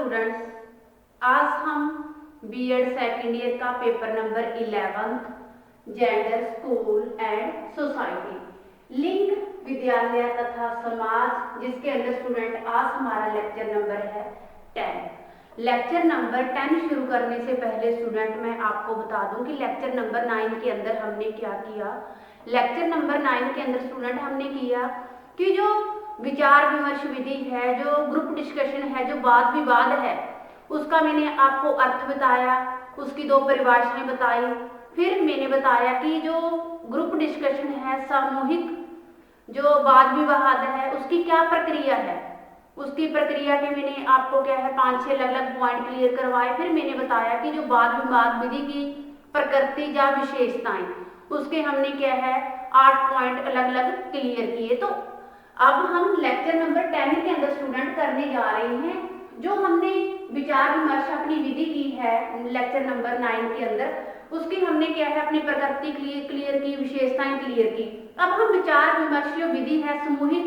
Students, आज हम BEd second year का paper number 11 gender school and society लिंग विद्यालय तथा समाज जिसके अंदर स्टूडेंट आज हमारा लेक्चर नंबर है 10। लेक्चर नंबर 10 शुरू करने से पहले स्टूडेंट मैं आपको बता दूं कि लेक्चर नंबर 9 के अंदर हमने क्या किया। लेक्चर नंबर 9 के अंदर स्टूडेंट हमने किया कि जो विचार विमर्श विधि है, जो ग्रुप डिस्कशन है, जो वाद विवाद है, उसका मैंने आपको अर्थ बताया, उसकी दो परिभाषाएं बताई। फिर मैंने बताया कि जो ग्रुप डिस्कशन है, सामूहिक जो वाद विवाद है, उसकी क्या प्रक्रिया है। उसकी प्रक्रिया के मैंने आपको क्या है 5-6 अलग अलग पॉइंट क्लियर करवाए। फिर मैंने बताया कि जो वाद विवाद विधि की प्रकृति या विशेषताएं, उसके हमने क्या है 8 पॉइंट अलग अलग क्लियर किए। तो अब हम लेक्चर नंबर 10 के अंदर स्टूडेंट करने जा रहे हैं। जो हमने विचार विमर्श अपनी विधि की है लेक्चर नंबर 9 के अंदर, उसकी हमने क्या है अपनी प्रकृति क्लियर की, विशेषताएं क्लियर की। अब हम विचार विमर्श जो विधि है, सामूहिक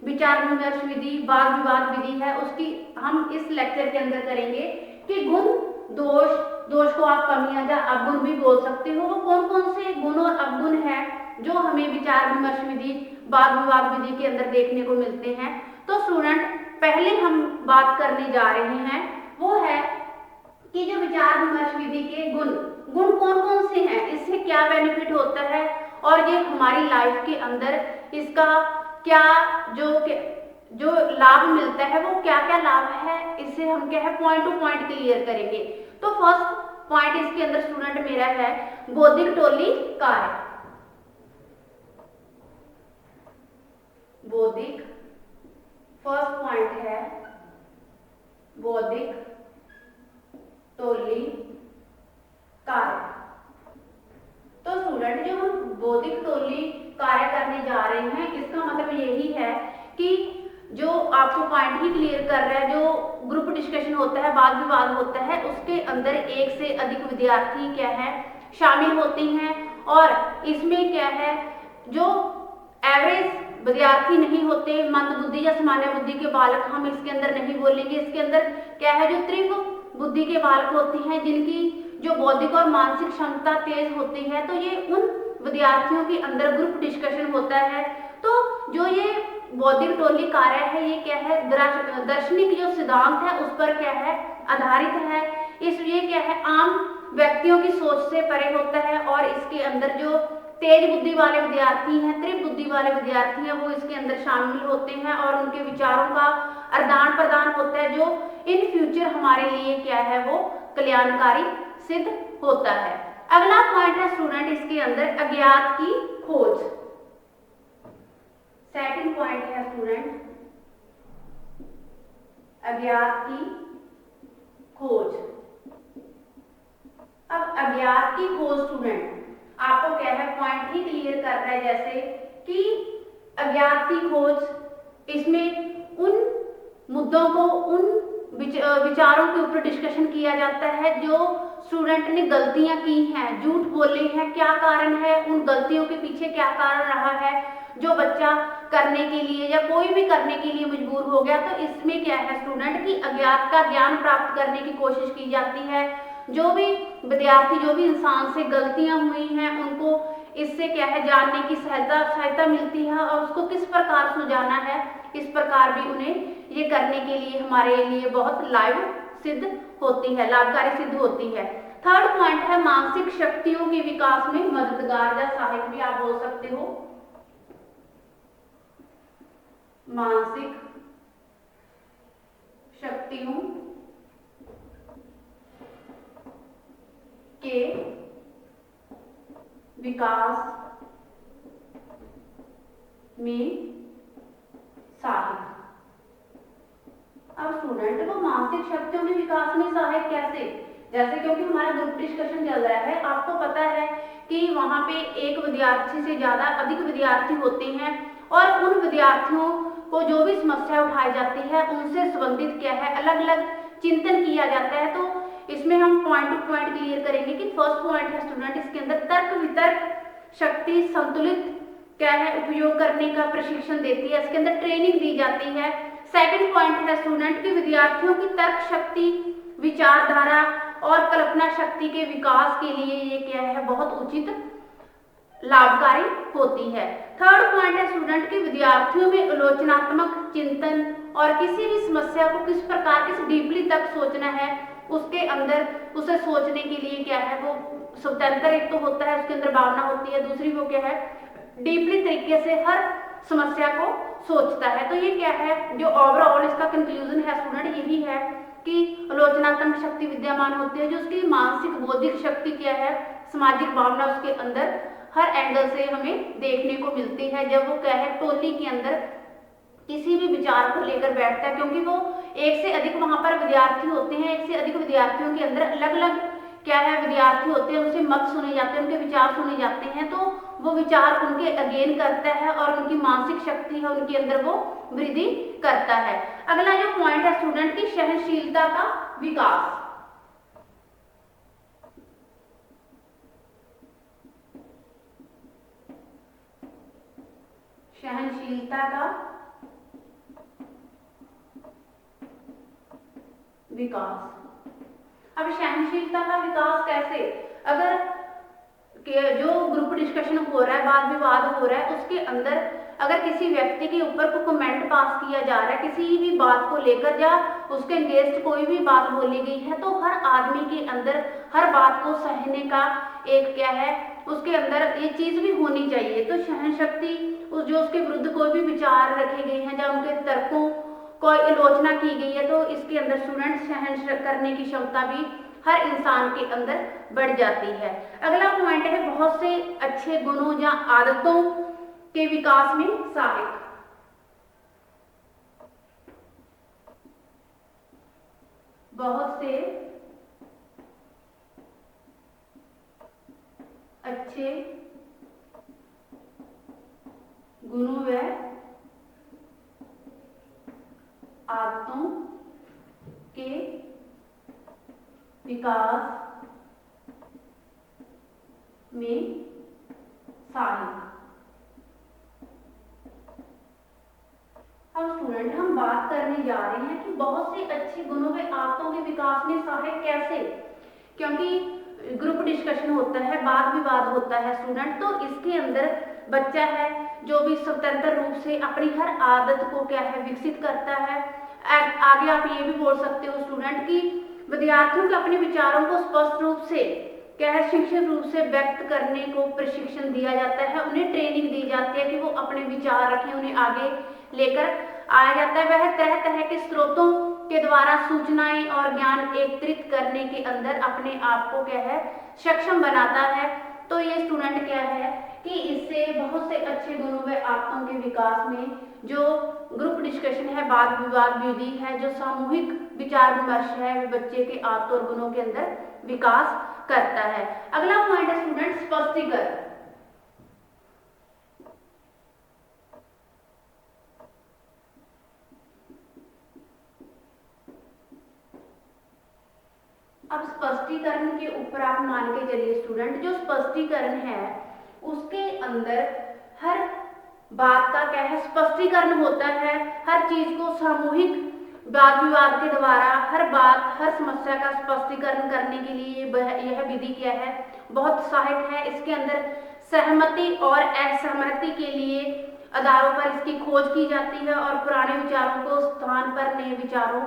विचार विमर्श विधि, वाद विवाद विधि है, उसकी हम इस लेक्चर के अंदर करेंगे कि गुण दोष को आप कमियां या अवगुण भी बोल सकते हो। वो कौन कौन से गुण और अवगुण है जो हमें विचार विमर्श विधि, वाद विवाद विधि के अंदर देखने को मिलते हैं। तो स्टूडेंट पहले हम बात करने जा रहे हैं वो है कि जो विचार विमर्श विधि के गुण कौन कौन से हैं, इससे क्या बेनिफिट होता है और ये हमारी लाइफ के अंदर इसका क्या जो लाभ मिलता है वो क्या क्या लाभ है, इससे हम क्या है पॉइंट टू पॉइंट क्लियर करेंगे। तो फर्स्ट पॉइंट इसके अंदर स्टूडेंट मेरा है बौद्धिक टोली कार्य। बौद्धिक फर्स्ट पॉइंट है बौद्धिक टोली कार्य। तो स्टूडेंट जो हम बौद्धिक टोली कार्य करने जा रहे हैं, इसका मतलब यही है कि जो आपको पॉइंट ही क्लियर कर रहा है, जो ग्रुप डिस्कशन होता है, वाद विवाद होता है, उसके अंदर एक से अधिक विद्यार्थी क्या है शामिल होते हैं। और इसमें क्या है जो एवरेज विद्यार्थी नहीं होते, मंद बुद्धि या सामान्य बुद्धि के बालक हम इसके अंदर नहीं बोलेंगे। इसके अंदर क्या है जो तीव्र बुद्धि के बालक होते हैं, जिनकी जो बौद्धिक और मानसिक क्षमता तेज होती है, तो ये उन विद्यार्थियों के अंदर ग्रुप डिस्कशन होता है। तो जो ये बौद्धिक टोली कार्य है, ये क्या है दार्शनिक जो सिद्धांत है उस पर क्या है आधारित है। इसलिए क्या है आम व्यक्तियों की सोच से परे होता है और इसके अंदर जो तेज बुद्धि वाले विद्यार्थी हैं, तीव्र बुद्धि वाले विद्यार्थी हैं, वो इसके अंदर शामिल होते हैं और उनके विचारों का आदान प्रदान होता है, जो इन फ्यूचर हमारे लिए क्या है वो कल्याणकारी सिद्ध होता है। अगला पॉइंट है स्टूडेंट इसके अंदर अज्ञात की खोज। सेकंड पॉइंट है स्टूडेंट अज्ञात की खोज। अब अज्ञात की खोज स्टूडेंट आपको क्या है पॉइंट ही क्लियर कर रहा है, जैसे कि अज्ञात की खोज, इसमें उन मुद्दों को, उन विचारों के ऊपर डिस्कशन किया जाता है जो स्टूडेंट ने गलतियां की हैं, झूठ बोले हैं, क्या कारण है, उन गलतियों के पीछे क्या कारण रहा है, जो बच्चा करने के लिए या कोई भी करने के लिए मजबूर हो गया। तो इसमें क्या है स्टूडेंट की अज्ञात का ज्ञान प्राप्त करने की कोशिश की जाती है। जो भी विद्यार्थी, जो भी इंसान से गलतियां हुई हैं, उनको इससे क्या है जानने की सहायता मिलती है और उसको किस प्रकार सुलझाना है, इस प्रकार भी उन्हें ये करने के लिए हमारे लिए बहुत सिद्ध होती है, लाभकारी सिद्ध होती है। थर्ड पॉइंट है मानसिक शक्तियों के विकास में मददगार या सहायक भी आप बोल सकते हो। मानसिक शक्तियों के विकास में सहायक। अब स्टूडेंट वो मानसिक शक्तियों के विकास में सहायक कैसे, जैसे क्योंकि हमारा ग्रुप डिस्कशन चल रहा है, आपको पता है कि वहां पे एक विद्यार्थी से ज्यादा अधिक विद्यार्थी होते हैं और उन विद्यार्थियों को जो भी समस्या उठाई जाती है उनसे संबंधित क्या है अलग अलग चिंतन किया जाता है। तो इसमें हम पॉइंट टू पॉइंट क्लियर करेंगे कि फर्स्ट पॉइंट है स्टूडेंट इसके अंदर तर्क वितर्क शक्ति संतुलित क्या है उपयोग करने का प्रशिक्षण देती है, इसके अंदर ट्रेनिंग दी जाती है। सेकंड पॉइंट है स्टूडेंट कि विद्यार्थियों की तर्क शक्ति, विचारधारा और कल्पना शक्ति के विकास के लिए ये क्या है, बहुत उचित लाभकारी होती है। थर्ड पॉइंट है स्टूडेंट कि विद्यार्थियों में आलोचनात्मक चिंतन और किसी भी समस्या को किस प्रकार, किस डीपली तक सोचना है, उसके अंदर उसे सोचने के लिए क्या है, वो स्वतंत्र एक तो होता है, उसके अंदर भावना होती है, दूसरी वो क्या है, डीपली तरीके से हर समस्या को सोचता है। तो ये क्या है, जो ओवरऑल इसका कंक्लूजन है स्टूडेंट यही है कि आलोचनात्मक शक्ति विद्यमान होती है, जो उसकी मानसिक बौद्धिक शक्ति क्या है, सामाजिक भावना उसके अंदर हर एंगल से हमें देखने को मिलती है जब वो क्या है, टोली के अंदर किसी भी विचार को लेकर बैठता है, क्योंकि वो एक से अधिक वहां पर विद्यार्थी होते हैं, एक से अधिक विद्यार्थियों के अंदर अलग अलग क्या है विद्यार्थी होते हैं, उनसे मत सुने जाते हैं, उनके विचार सुने जाते हैं, तो वो विचार उनके अगेन करता है और उनकी मानसिक शक्ति है उनके अंदर वो वृद्धि करता है। अगला जो पॉइंट है स्टूडेंट की सहनशीलता का विकास। सहनशीलता का विकास। अब सहनशीलता का विकास कैसे, अगर जो ग्रुप डिस्कशन हो रहा है, वाद विवाद हो रहा है, उसके अंदर अगर किसी व्यक्ति के ऊपर कोई कमेंट पास किया जा रहा है किसी भी बात को लेकर, या उसके अगेंस्ट कोई भी बात बोली गई है, तो हर आदमी के अंदर हर बात को सहने का एक क्या है, उसके अंदर ये चीज भी होनी चाहिए। तो सहन शक्ति, जो उसके विरुद्ध कोई भी विचार रखे गए हैं या उनके तर्कों कोई आलोचना की गई है, तो इसके अंदर स्टूडेंट सहन करने की क्षमता भी हर इंसान के अंदर बढ़ जाती है। अगला पॉइंट है बहुत से अच्छे गुणों या आदतों के विकास में सहायक। बहुत से अच्छे गुणों व आदतों के विकास में सहायक। अब स्टूडेंट हम बात करने जा रहे हैं कि बहुत से अच्छे गुणों व आदतों के विकास में सहायक कैसे, क्योंकि ग्रुप डिस्कशन होता है, वाद विवाद होता है स्टूडेंट, तो इसके अंदर बच्चा है जो भी स्वतंत्र रूप से अपनी हर आदत को क्या है विकसित करता है। आगे आप ये भी बोल सकते हो स्टूडेंट कि विद्यार्थियों को अपने विचारों को स्पष्ट रूप से क्या है शिक्षित रूप से व्यक्त करने को प्रशिक्षण दिया जाता है, उन्हें ट्रेनिंग दी जाती है कि वो अपने विचार रखें, उन्हें आगे लेकर आया जाता है। वह तरह तरह के स्रोतों के द्वारा सूचनाएं और ज्ञान एकत्रित करने के अंदर अपने आप को क्या है सक्षम बनाता है। तो ये स्टूडेंट क्या है कि इससे बहुत से अच्छे गुणों व आदतों के विकास में जो ग्रुप डिस्कशन है, वाद विवाद विधि है, जो सामूहिक विचार विमर्श है, बच्चे के आदतों और गुणों के अंदर विकास करता है। अगला पॉइंट है स्टूडेंट स्पष्टीकरण। अब स्पष्टीकरण के ऊपर आप मान के चलिए स्टूडेंट, जो स्पष्टीकरण है उसके अंदर हर बात का क्या है स्पष्टीकरण होता है। हर चीज को सामूहिक वाद विवाद के द्वारा हर बात हर समस्या का स्पष्टीकरण करने के लिए यह विधि क्या है बहुत सहायक है। इसके अंदर सहमति और असहमति के लिए आधारों पर इसकी खोज की जाती है और पुराने विचारों को स्थान पर नए विचारों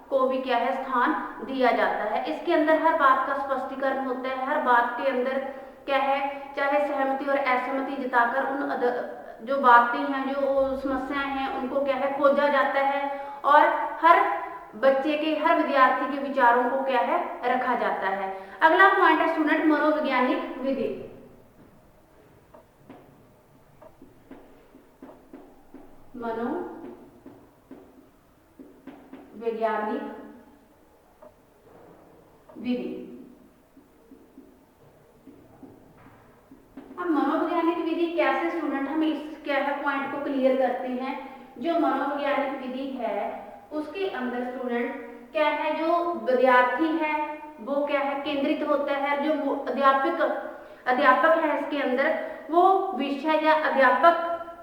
को भी क्या है स्थान दिया जाता है। इसके अंदर हर बात का स्पष्टीकरण होता है, हर बात के अंदर क्या है चाहे सहमति और असहमति जताकर उन जो बातें हैं जो समस्याएं हैं उनको क्या है खोजा जाता है और हर बच्चे के हर विद्यार्थी के विचारों को क्या है रखा जाता है। अगला पॉइंट है स्टूडेंट मनोवैज्ञानिक विधि। मनोवैज्ञानिक विधि। अब मनोवैज्ञानिक विधि कैसे स्टूडेंट हम इस क्या है पॉइंट को क्लियर करते हैं। जो मनोवैज्ञानिक विधि है उसके अंदर स्टूडेंट क्या है जो विद्यार्थी है वो क्या है केंद्रित होता है, जो अध्यापक है इसके अंदर वो विषय या अध्यापक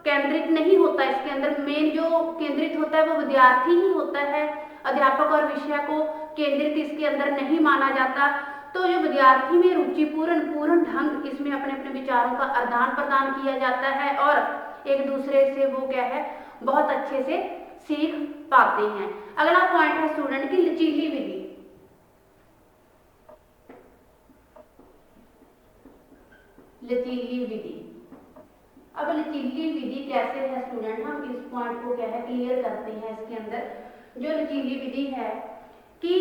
केंद्रित नहीं होता, इसके अंदर मेन जो केंद्रित होता है वो विद्यार्थी ही होता है, अध्यापक और विषय को केंद्रित इसके अंदर नहीं माना जाता। तो जो विद्यार्थी में रुचिपूर्ण ढंग इसमें अपने अपने विचारों का आदान प्रदान किया जाता है और एक दूसरे से वो क्या है बहुत अच्छे से सीख पाते हैं। अगला पॉइंट है स्टूडेंट की लचीली विधि। लचीली विधि, अब लचीली विधि कैसे है स्टूडेंट, हम इस पॉइंट को क्या है क्लियर करते हैं। इसके अंदर जो लचीली विधि है कि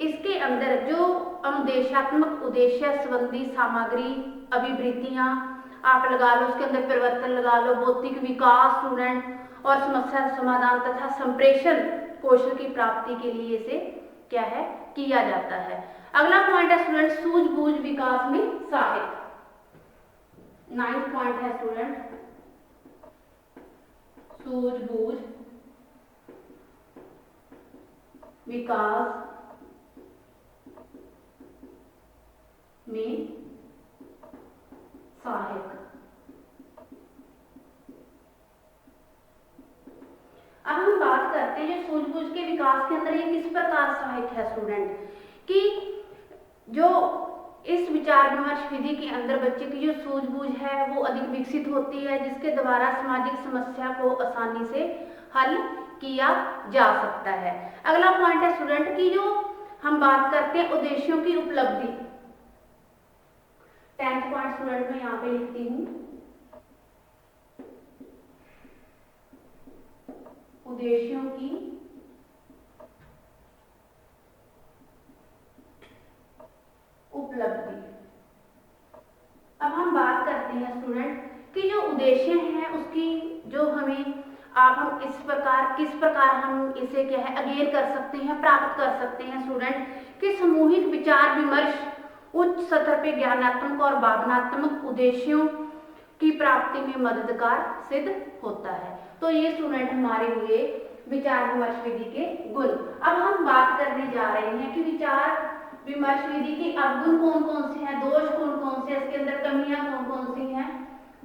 इसके अंदर जो अनुदेशात्मक उद्देश्य संबंधी सामग्री, अभिवृत्तियां आप लगा लो, उसके अंदर परिवर्तन लगा लो, बौद्धिक विकास स्टूडेंट और समस्या समाधान तथा संप्रेषण कौशल की प्राप्ति के लिए इसे क्या है किया जाता है। अगला पॉइंट है स्टूडेंट सूझबूझ विकास में सहायक। 9th पॉइंट है स्टूडेंट सूझबूझ विकास में सहायक। अब हम बात करते हैं सूझबूझ के विकास के अंदर ये किस प्रकार सहायक है स्टूडेंट, कि जो इस विचार विमर्श विधि के अंदर बच्चे की जो सूझबूझ है वो अधिक विकसित होती है, जिसके द्वारा सामाजिक समस्या को आसानी से हल किया जा सकता है। अगला पॉइंट है स्टूडेंट की जो हम बात करते हैं उद्देश्यों की उपलब्धि। 10th पॉइंट स्टूडेंट मैं यहाँ पे लिखती हूँ, उद्देश्यों की उपलब्धि। अब हम बात करते हैं स्टूडेंट कि जो उद्देश्य हैं उसकी जो हमें हम किस प्रकार हम इसे क्या है अगेन कर सकते हैं, प्राप्त कर सकते हैं स्टूडेंट कि सामूहिक विचार विमर्श उच्च स्तर पे ज्ञानात्मक और भावनात्मक उद्देश्यों की प्राप्ति में मददगार सिद्ध होता है। तो ये स्टूडेंट हमारे हुए विचार विमर्श विधि के गुण। अब हम बात करने जा रहे हैं कि विचार विमर्श विधि के अवगुण कौन कौन से हैं, दोष कौन कौन से, इसके अंदर कमियां कौन कौन सी हैं,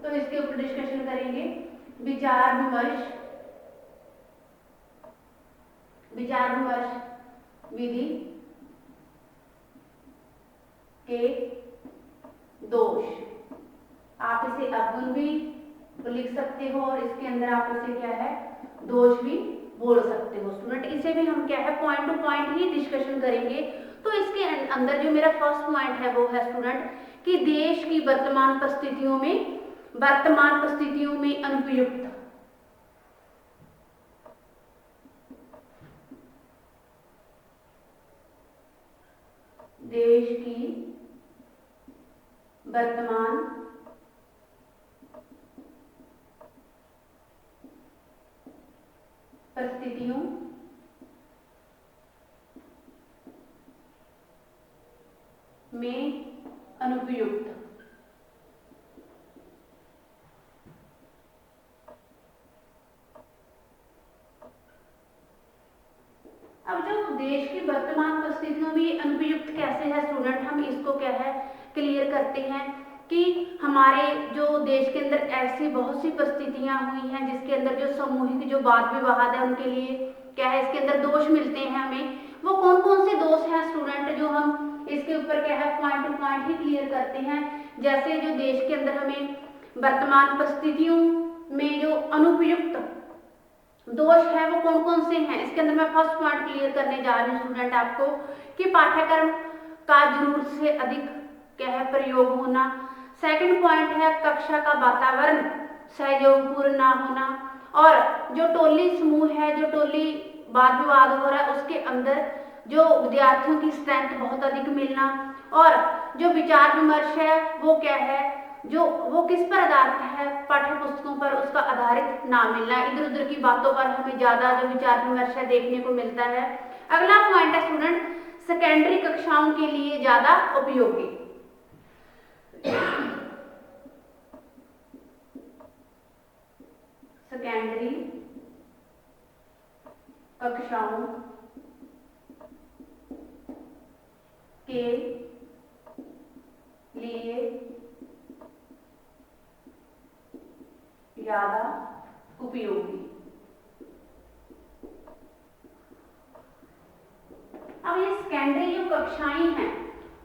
तो इसके ऊपर डिस्कशन करेंगे। विचार विमर्श विधि के दोष, आप इसे अवगुण भी लिख सकते हो और इसके अंदर आप इसे क्या है दोष भी बोल सकते हो स्टूडेंट। इसे भी हम क्या है पॉइंट टू पॉइंट ही डिस्कशन करेंगे। तो इसके अंदर जो मेरा फर्स्ट पॉइंट है वो है स्टूडेंट कि देश की वर्तमान परिस्थितियों में अनुपयुक्त देश की वर्तमान परिस्थितियों में अनुपयुक्त अब जो देश की वर्तमान परिस्थितियों में अनुपयुक्त कैसे है स्टूडेंट, हम इसको क्या है क्लियर करते हैं कि हमारे जो देश के अंदर ऐसी बहुत सी परिस्थितियां हुई हैं जिसके अंदर जो सामूहिक जो वाद विवाद है उनके लिए क्या है इसके अंदर दोष मिलते हैं हमें। वो कौन कौन से दोष हैं स्टूडेंट जो हम इसके ऊपर क्या है पॉइंट टू पॉइंट ही क्लियर करते हैं। जैसे जो देश के अंदर हमें वर्तमान परिस्थितियों में जो अनुपयुक्त दोष है वो कौन कौन से हैं, इसके अंदर मैं फर्स्ट पॉइंट क्लियर करने जा रही हूँ स्टूडेंट आपको कि पाठ्यक्रम का जरूरत से अधिक क्या है प्रयोग होना। सेकंड पॉइंट है कक्षा का वातावरण सहयोगपूर्ण ना होना, और जो टोली समूह है जो टोली वाद विवाद हो रहा है उसके अंदर जो विद्यार्थियों की स्ट्रेंथ बहुत अधिक मिलना, और जो विचार विमर्श है वो क्या है जो वो किस पर आधारित है पाठ्य पुस्तकों पर उसका आधारित ना मिलना, इधर उधर की बातों पर हमें ज्यादा जो विचार विमर्श है देखने को मिलता है। अगला पॉइंट है स्टूडेंट सेकेंडरी कक्षाओं के लिए ज्यादा उपयोगी। सेकेंडरी कक्षाओं के लिए ज्यादा सेकेंडरी जो कक्षाएं हैं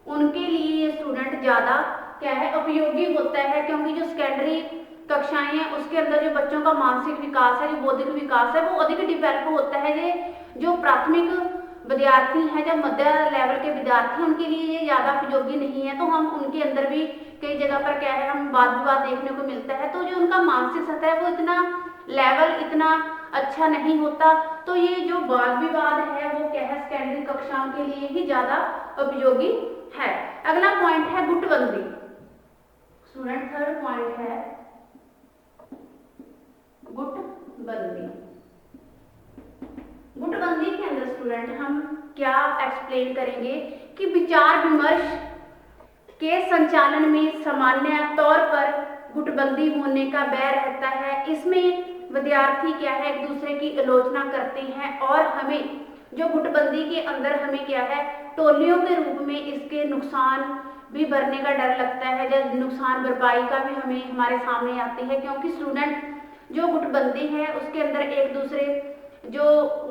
उनके लिए ये स्टूडेंट ज़्यादा क्या है उपयोगी होता है, क्योंकि जो सेकेंडरी कक्षाएं हैं उसके अंदर जो बच्चों का मानसिक विकास है, जो बौद्धिक विकास है वो अधिक डिवेल्प होता है। ये जो प्राथमिक विद्यार्थी हैं, जो मध्य लेवल के विद्यार्थी हैं, उनके लिए ये ज़्यादा उपयोगी नहीं है। तो हम उनके अंदर भी कई जगह पर क्या है हम वाद विवाद देखने को मिलता है, तो जो उनका मानसिक सतह है वो इतना लेवल इतना अच्छा नहीं होता। तो ये जो वाद विवाद है वो क्या है सेकेंडरी कक्षाओं के लिए ही ज़्यादा उपयोगी है। अगला पॉइंट है गुटबंदी। स्टूडेंट थर्ड पॉइंट है गुटबंदी। गुटबंदी के अंदर स्टूडेंट हम क्या एक्सप्लेन करेंगे कि विचार विमर्श के संचालन में सामान्य तौर पर गुटबंदी होने का व्यय रहता है। इसमें विद्यार्थी क्या है एक दूसरे की आलोचना करते हैं और हमें जो गुटबंदी के अंदर हमें क्या है टोलियों के रूप में इसके नुकसान भी बढ़ने का डर लगता है, जब नुकसान भरपाई का भी हमें हमारे सामने आती है, क्योंकि स्टूडेंट जो गुटबंदी है उसके अंदर एक दूसरे जो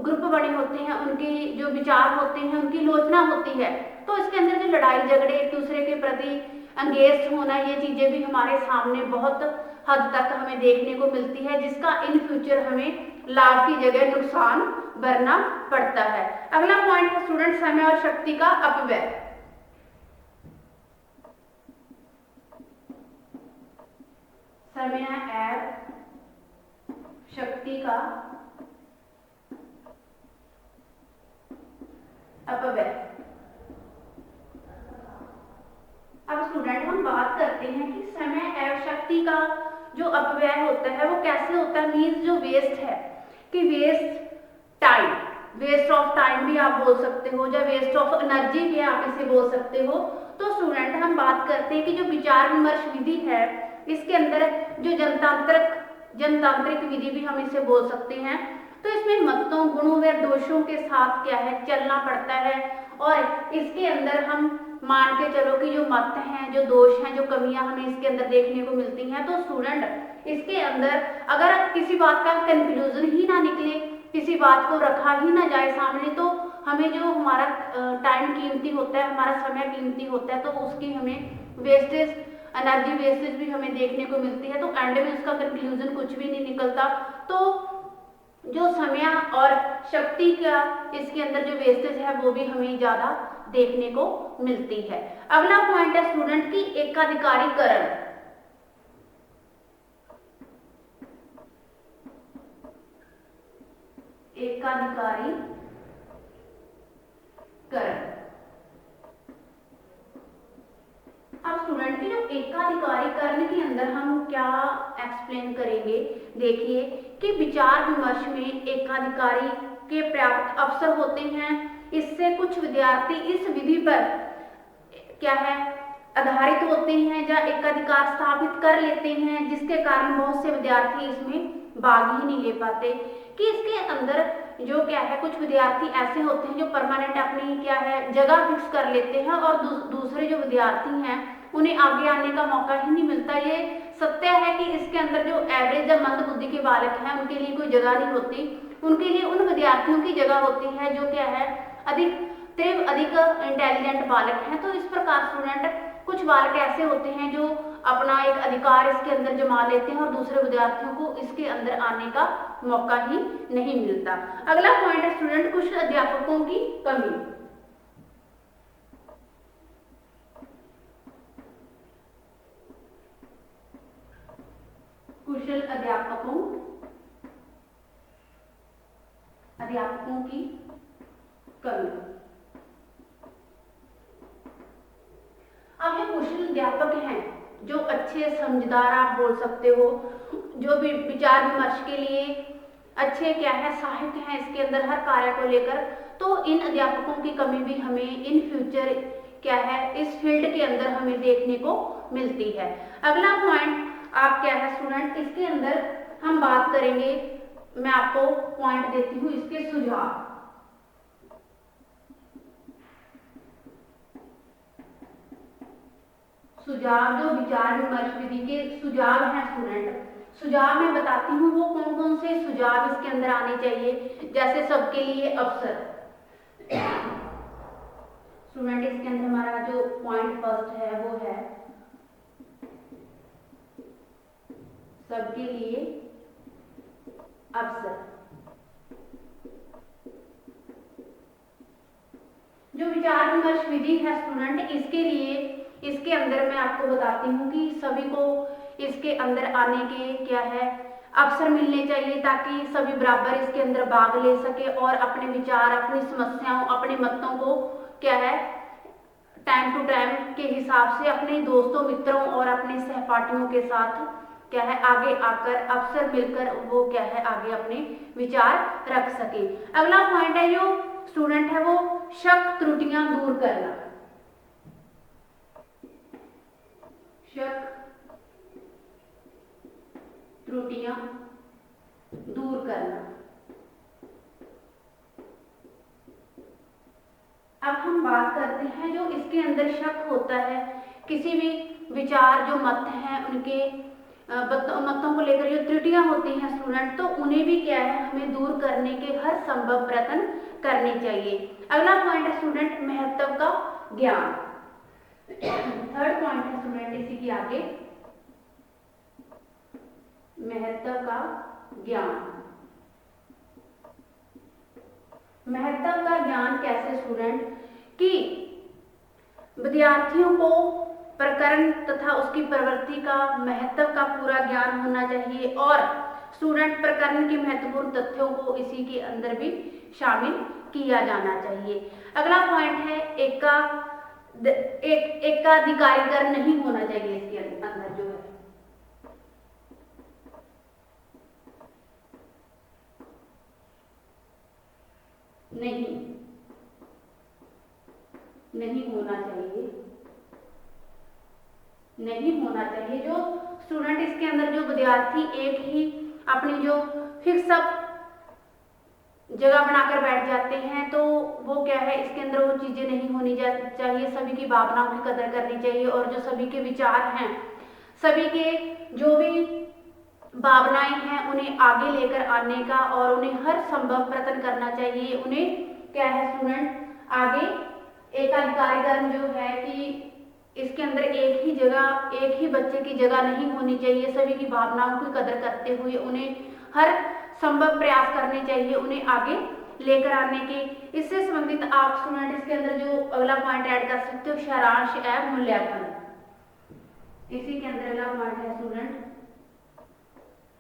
ग्रुप बने होते हैं उनकी जो विचार होते हैं उनकी आलोचना होती है। तो इसके अंदर जो लड़ाई झगड़े एक दूसरे के प्रति एंगेज होना, ये चीजें भी हमारे सामने बहुत हद तक हमें देखने को मिलती है, जिसका इन फ्यूचर हमें लाभ की जगह नुकसान भरना पड़ता है। अगला पॉइंट है स्टूडेंट समय और शक्ति का अपव्यय। समय और शक्ति का अपव्यय। अब स्टूडेंट हम बात करते हैं कि समय एवं शक्ति का जो अपव्यय होता है वो कैसे होता है। मीन्स जो वेस्ट है कि waste time, waste of time भी आप बोल सकते हो, या वेस्ट ऑफ एनर्जी भी आप इसे बोल सकते हो। तो स्टूडेंट हम बात करते हैं कि जो विचार विमर्श विधि है इसके अंदर जो जनतांत्रिक विधि भी हम इसे बोल सकते हैं। तो इसमें मतों गुणों व दोषों के साथ क्या है चलना पड़ता है, और इसके अंदर हम मान के चलो कि जो मत हैं, जो दोष हैं, जो कमियां हमें इसके अंदर देखने को मिलती हैं। तो स्टूडेंट इसके अंदर अगर किसी बात का कंक्लूजन ही ना निकले, किसी बात को रखा ही ना जाए सामने, तो हमें जो हमारा टाइम कीमती होता है, हमारा समय कीमती होता है, तो उसकी हमें वेस्टेज, एनर्जी वेस्टेज भी हमें देखने को मिलती है। तो एंड में उसका कंक्लूजन कुछ भी नहीं निकलता। तो जो समय और शक्ति का इसके अंदर जो वेस्टेज है वो भी हमें ज्यादा देखने को मिलती है। अगला पॉइंट है स्टूडेंट की एकाधिकारीकरण। एकाधिकारीकरण। अब स्टूडेंट की जो एकाधिकारीकरण के अंदर हम क्या एक्सप्लेन करेंगे, देखिए कि विचार विमर्श में एकाधिकारी के पर्याप्त अवसर होते हैं। इससे कुछ विद्यार्थी इस विधि पर क्या है आधारित होते हैं या एकाधिकार स्थापित कर लेते हैं, जिसके कारण बहुत से विद्यार्थी इसमें भाग ही नहीं ले पाते। कि इसके अंदर जो क्या है कुछ विद्यार्थी ऐसे होते हैं जो परमानेंट अपनी क्या है जगह फिक्स कर लेते हैं, और दूसरे जो विद्यार्थी हैं उन्हें आगे आने का मौका ही नहीं मिलता। ये सत्य है कि इसके अंदर जो एवरेज या मंद बुद्धि के बालक हैं उनके लिए कोई जगह नहीं होती, उनके लिए उन विद्यार्थियों की जगह होती है जो क्या है अधिक इंटेलिजेंट बालक हैं। तो इस प्रकार स्टूडेंट कुछ बालक ऐसे होते हैं जो अपना एक अधिकार इसके अंदर जमा लेते हैं और दूसरे विद्यार्थियों को इसके अंदर आने का मौका ही नहीं मिलता। अगला पॉइंट है स्टूडेंट कुशल अध्यापकों की कमी। कुशल अध्यापकों की कमी। अब जो कुशल अध्यापक हैं, जो अच्छे समझदार आप बोल सकते हो, जो भी विचार विमर्श के लिए अच्छे क्या है सहायक हैं इसके अंदर हर कार्य को लेकर, तो इन अध्यापकों की कमी भी हमें इन फ्यूचर क्या है इस फील्ड के अंदर हमें देखने को मिलती है। अगला पॉइंट आप क्या है स्टूडेंट इसके अंदर हम बात करेंगे, मैं आपको पॉइंट देती हूँ इसके सुझाव। सुझाव जो विचार विमर्श विधि के सुझाव हैं स्टूडेंट, सुझाव मैं बताती हूँ वो कौन कौन से सुझाव इसके अंदर आने चाहिए। जैसे सबके लिए अवसर, सबके लिए अवसर। जो विचार विमर्श विधि है स्टूडेंट, इसके लिए इसके अंदर मैं आपको बताती हूँ कि सभी को इसके अंदर आने के क्या है अवसर मिलने चाहिए, ताकि सभी बराबर इसके अंदर भाग ले सके और अपने विचार, अपनी समस्याओं, अपने मतों को क्या है टाइम टू टाइम के हिसाब से अपने दोस्तों, मित्रों और अपने सहपाठियों के साथ क्या है आगे आकर अवसर मिलकर वो क्या है आगे अपने विचार रख सके। अगला पॉइंट है जो स्टूडेंट है वो शक त्रुटियां दूर करना। शक त्रुटियां दूर करना। अब हम बात करते हैं जो इसके अंदर शक होता है, किसी भी विचार जो मत हैं उनके मतों को लेकर जो त्रुटियां होती हैं स्टूडेंट, तो उन्हें भी क्या है हमें दूर करने के हर संभव प्रयत्न करने चाहिए। अगला पॉइंट है स्टूडेंट महत्व का ज्ञान। थर्ड पॉइंट है स्टूडेंट इसी की आगे महत्व का ज्ञान। महत्व का ज्ञान कैसे स्टूडेंट कि विद्यार्थियों को प्रकरण तथा उसकी प्रवृत्ति का महत्व का पूरा ज्ञान होना चाहिए और स्टूडेंट प्रकरण के महत्वपूर्ण तथ्यों को इसी के अंदर भी शामिल किया जाना चाहिए। अगला पॉइंट है एकाधिकारीकरण नहीं होना चाहिए इसके अंदर जो है नहीं होना चाहिए। जो स्टूडेंट इसके अंदर जो विद्यार्थी एक ही अपनी जो फिक्स अप जगह बनाकर बैठ जाते हैं, तो वो क्या है इसके अंदर वो चीजें नहीं होनी चाहिए। सभी की भावनाओं की कदर करनी चाहिए और जो सभी के विचार हैं, सभी के जो भी भावनाएं हैं उन्हें आगे लेकर आने का और उन्हें हर संभव प्रयत्न करना चाहिए। उन्हें क्या है स्टूडेंट आगे एकाधिकारीकरण जो है कि इसके अंदर एक ही जगह, एक ही बच्चे की जगह नहीं होनी चाहिए। सभी की भावनाओं की कदर करते हुए उन्हें हर संभव प्रयास करने चाहिए उन्हें आगे लेकर आने के। इससे संबंधित आप स्टूडेंट इसके अंदर जो अगला पॉइंट ऐड कर सकते हो सारांश एवं मूल्यांकन। इसी के अंदर अगला पॉइंट है स्टूडेंट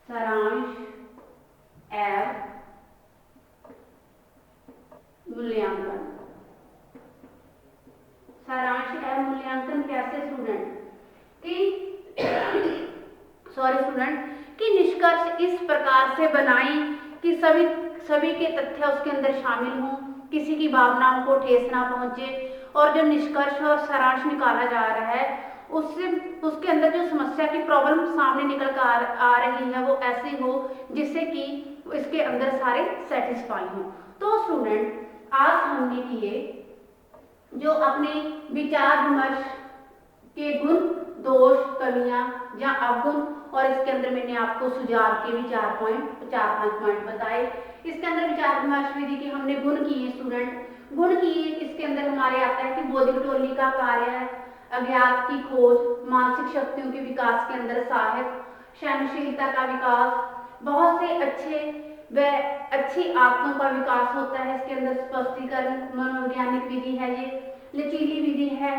सारांश एवं मूल्यांकन। सारांश एवं मूल्यांकन कैसे स्टूडेंट कि कि निष्कर्ष इस प्रकार से बनाएं कि सभी के तथ्य उसके अंदर शामिल हों, किसी की भावनाओं को ठेस ना पहुंचे और जो निष्कर्ष और सारांश निकाला जा रहा है उसके अंदर जो समस्या की प्रॉब्लम सामने निकल कर आ रही है वो ऐसी हो जिससे कि इसके अंदर सारे सेटिस्फाई हों। तो स्टूडेंट आज हमने किए जो अपने विचार विमर्श के गुण, दोष, कमियां या अवगुण और इसके अंदर मैंने आपको सुझाव के भी 4-5 पॉइंट बताए। इसके अंदर विचार विमर्श विधि के हमने गुण किए स्टूडेंट। गुण किए इसके अंदर हमारे आता है कि बौद्धिक टोली का कार्य, अज्ञात की खोज, मानसिक शक्तियों के विकास के अंदर सहायक, सहनशीलता का विकास, बहुत से अच्छी आदतों का विकास होता है। इसके अंदर स्पष्टीकरण, मनोवैज्ञानिक विधि है, ये लचीली विधि है,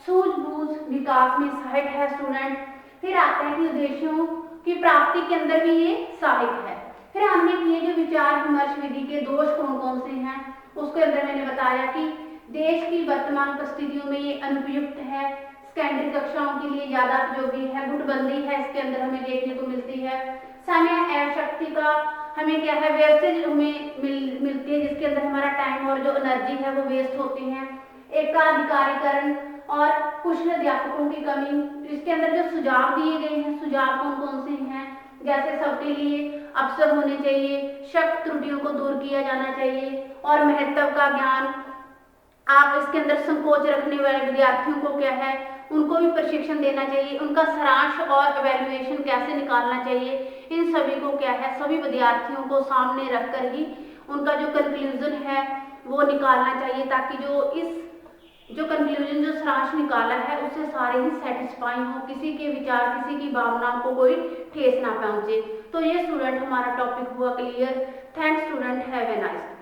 सूझबूझ विकास में सहायक है स्टूडेंट। फिर आते हैं कि उद्देश्यों की प्राप्ति के अंदर भी ये सहायक है। फिर हमने किए जो विचार विमर्श विधि के दोष कौन कौन से हैं, उसके अंदर मैंने बताया कि देश की वर्तमान परिस्थितियों में ये अनुपयुक्त है, सेकेंडरी कक्षाओं के लिए ज्यादा उपयोगी है, गुटबंदी है इसके अंदर हमें देखने को मिलती है, समय एवं शक्ति का हमें क्या है वेस्टेज हमें मिलती है, जिसके अंदर हमारा टाइम और जो एनर्जी है वो वेस्ट होती है, एकाधिकारीकरण और कुशल अध्यापकों की कमी। इसके अंदर जो सुझाव दिए गए हैं, सुझाव कौन कौन से हैं, जैसे सबके लिए अवसर होने चाहिए, शक त्रुटियों को दूर किया जाना चाहिए और महत्व का ज्ञान। आप इसके अंदर संकोच रखने वाले विद्यार्थियों को क्या है उनको भी प्रशिक्षण देना चाहिए, उनका सारांश और इवैल्यूएशन कैसे निकालना चाहिए, इन सभी को क्या है सभी विद्यार्थियों को सामने रखकर ही उनका जो कंक्लूजन है वो निकालना चाहिए, ताकि जो इस जो कंक्लूजन, जो सारांश निकाला है उससे सारे ही सेटिस्फाई हो, किसी के विचार, किसी की भावनाओं को कोई ठेस ना पहुंचे। तो ये स्टूडेंट हमारा टॉपिक हुआ clear. Thanks student, have a nice.